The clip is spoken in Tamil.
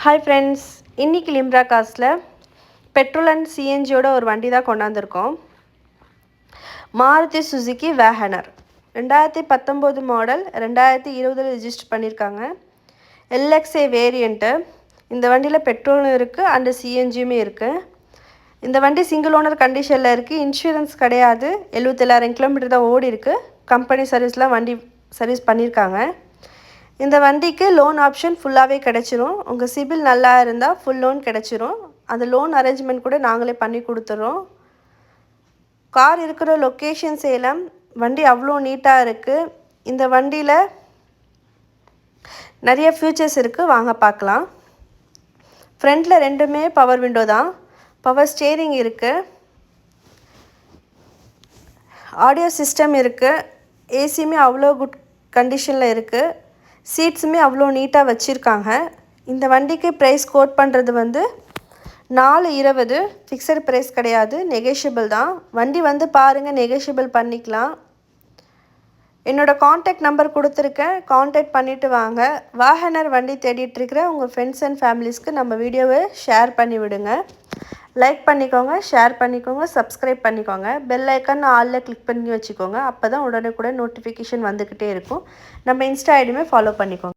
ஹாய் ஃப்ரெண்ட்ஸ், இன்றைக்கி லிம்ரா காஸ்டில் பெட்ரோல் அண்ட் சிஎன்ஜியோட ஒரு வண்டி தான் கொண்டாந்துருக்கோம். Maruti Suzuki WagonR 2019 model, 2020 register பண்ணியிருக்காங்க. LXA variant. இந்த வண்டியில் பெட்ரோலும் இருக்குது அண்டு சிஎன்ஜியுமே இருக்குது. இந்த வண்டி சிங்கிள் ஓனர் கண்டிஷனில் இருக்குது. இன்சூரன்ஸ் கிடையாது. 77,000 கிலோமீட்டர் தான் ஓடி இருக்குது. கம்பெனி சர்வீஸ்லாம் வண்டி சர்வீஸ் பண்ணியிருக்காங்க. இந்த வண்டிக்கு லோன் ஆப்ஷன் ஃபுல்லாகவே கிடச்சிரும். உங்கள் சிபில் நல்லா இருந்தால் ஃபுல் லோன் கிடச்சிரும். அந்த லோன் அரேஞ்ச்மெண்ட் கூட நாங்களே பண்ணி கொடுத்துட்றோம். கார் இருக்கிற லொக்கேஷன் சேலம். வண்டி அவ்வளோ நீட்டாக இருக்குது. இந்த வண்டியில் நிறைய ஃபியூச்சர்ஸ் இருக்குது, வாங்க பார்க்கலாம். ஃப்ரண்ட்டில் ரெண்டுமே பவர் விண்டோ தான். பவர் ஸ்டேரிங் இருக்குது. ஆடியோ சிஸ்டம் இருக்குது. ஏசியுமே அவ்வளோ குட் கண்டிஷனில் இருக்குது. சீட்ஸுமே அவ்வளோ நீட்டாக வச்சுருக்காங்க. இந்த வண்டிக்கு ப்ரைஸ் கோட் பண்ணுறது 420. ஃபிக்ஸட் ப்ரைஸ் கிடையாது, நெகோஷியபிள் தான். வண்டி பாருங்கள், நெகோஷியபிள் பண்ணிக்கலாம். என்னோடய காண்டாக்ட் நம்பர் கொடுத்துருக்கேன், காண்டாக்ட் பண்ணிவிட்டு வாங்க. வேகனர் வண்டி தேடிட்டுருக்கிற உங்கள் ஃப்ரெண்ட்ஸ் அண்ட் ஃபேமிலிஸ்க்கு நம்ம வீடியோவை ஷேர் பண்ணி விடுங்க. லைக் பண்ணிக்கோங்க, ஷேர் பண்ணிக்கோங்க, சப்ஸ்கிரைப் பண்ணிக்கோங்க. பெல் ஐக்கான் ஆலில் கிளிக் பண்ணி வச்சுக்கோங்க. அப்போ தான் உடனுக்குடன் நோட்டிஃபிகேஷன் வந்துக்கிட்டே இருக்கும். நம்ம இன்ஸ்டா ஐடியுமே ஃபாலோ பண்ணிக்கோங்க.